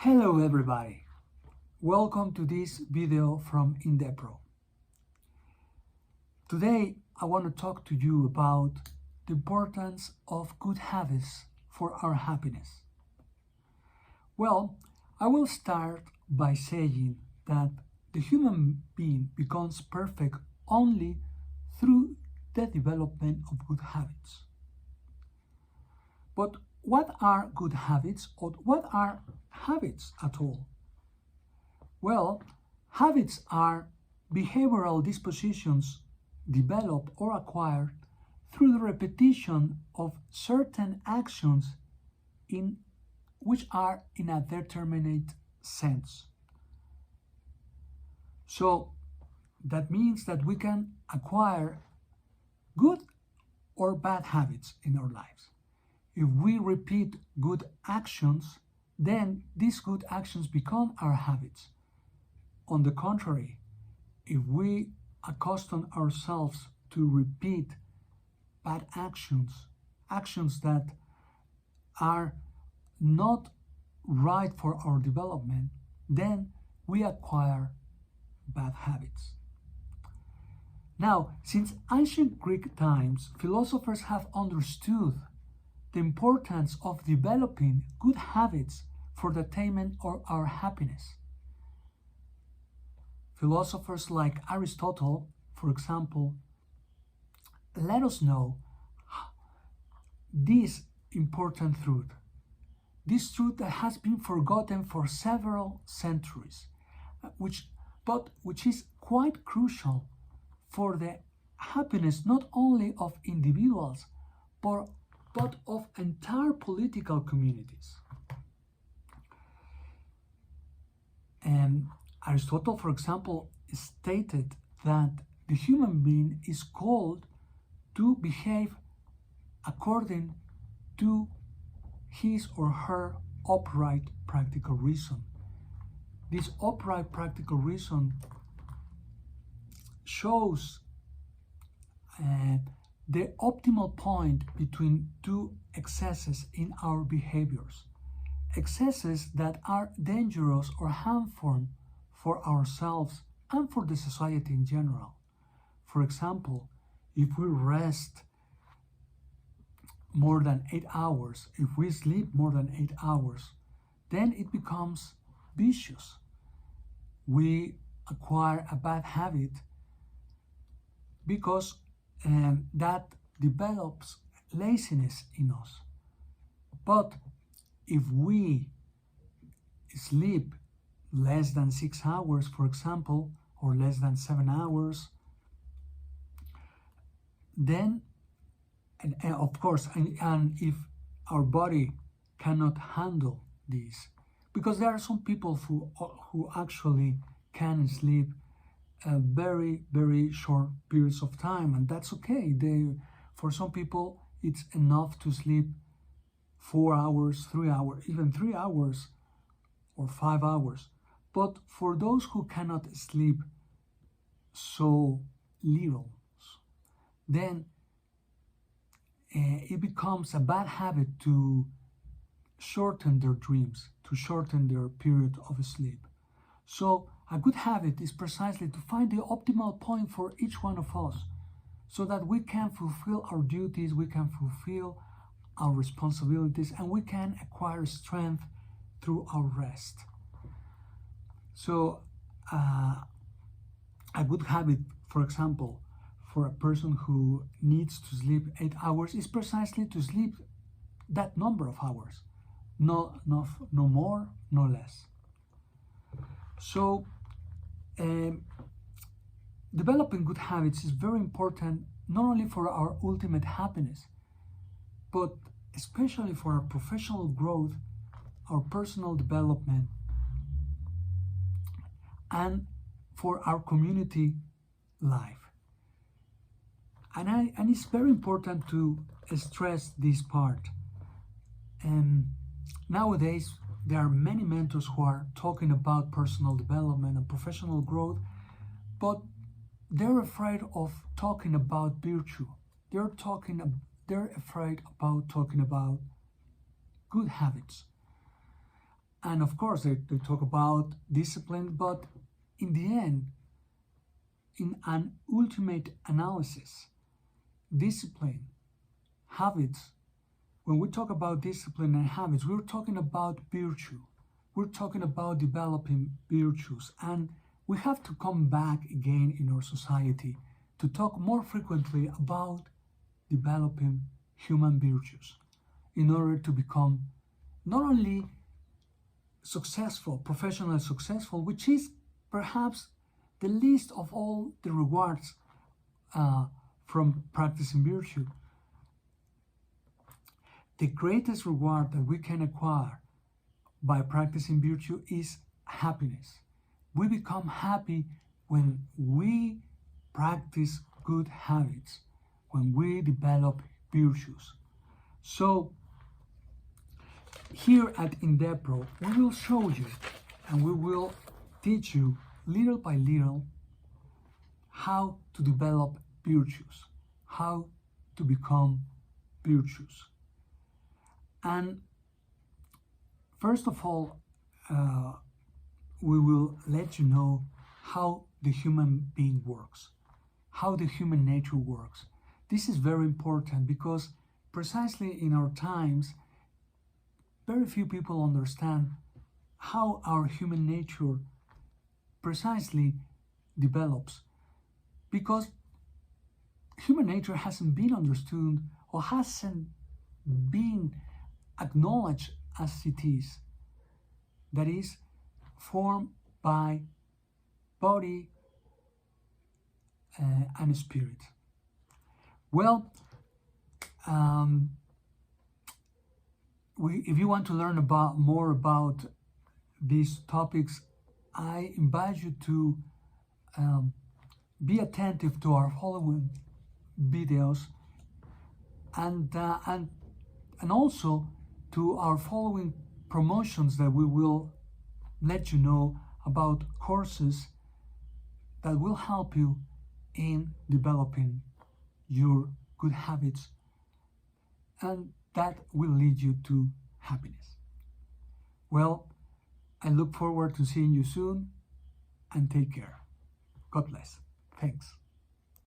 Hello everybody, welcome to this video from Indepro. Today I want to talk to you about the importance of good habits for our happiness. Well, I will start by saying that the human being becomes perfect only through the development of good habits. But what are good habits, or what are habits at all? Well, habits are behavioral dispositions developed or acquired through the repetition of certain actions which are in a determinate sense. So that means that we can acquire good or bad habits in our lives. If we repeat good actions, then these good actions become our habits. On the contrary, if we accustom ourselves to repeat bad actions, actions that are not right for our development, then we acquire bad habits. Now, since ancient Greek times, philosophers have understood the importance of developing good habits for the attainment of our happiness. Philosophers like Aristotle, for example, let us know this important truth. This truth that has been forgotten for several centuries, which is quite crucial for the happiness not only of individuals, but of entire political communities. And Aristotle, for example, stated that the human being is called to behave according to his or her upright practical reason. This upright practical reason shows the optimal point between two excesses in our behaviors. Excesses that are dangerous or harmful for ourselves and for the society in general. For example, if we rest more than 8 hours, if we sleep more than 8 hours, then it becomes vicious. We acquire a bad habit because that develops laziness in us. But if we sleep less than 6 hours, for example, or less than 7 hours, then, and of course, and if our body cannot handle this, because there are some people who actually can sleep very, very short periods of time, and that's okay. For some people, it's enough to sleep 4 hours, 3 hours, even 3 hours or 5 hours. But for those who cannot sleep so little, then it becomes a bad habit to shorten their dreams, to shorten their period of sleep. So a good habit is precisely to find the optimal point for each one of us so that we can fulfill our duties, we can fulfill our responsibilities, and we can acquire strength through our rest. So a good habit, for example, for a person who needs to sleep 8 hours is precisely to sleep that number of hours, no more, no less. So developing good habits is very important, not only for our ultimate happiness, but especially for our professional growth, our personal development, and for our community life. And it's very important to stress this part. Nowadays, there are many mentors who are talking about personal development and professional growth, but they're afraid of talking about virtue. They're afraid about talking about good habits. And of course, they talk about discipline, but in the end, in an ultimate analysis, discipline, habits, when we talk about discipline and habits, we're talking about virtue. We're talking about developing virtues. And we have to come back again in our society to talk more frequently about developing human virtues in order to become not only successful, professionally successful, which is perhaps the least of all the rewards from practicing virtue. The greatest reward that we can acquire by practicing virtue is happiness. We become happy when we practice good habits, when we develop virtues. So here at Indepro, we will show you and we will teach you little by little how to develop virtues, how to become virtuous. And first of all, we will let you know how the human being works, how the human nature works. This is very important because precisely in our times, very few people understand how our human nature precisely develops, because human nature hasn't been understood or hasn't been acknowledged as it is. That is, formed by body and spirit. Well, if you want to learn more about these topics, I invite you to be attentive to our following videos and also to our following promotions that we will let you know about courses that will help you in developing your good habits and that will lead you to happiness. Well, I look forward to seeing you soon and take care. God bless. Thanks.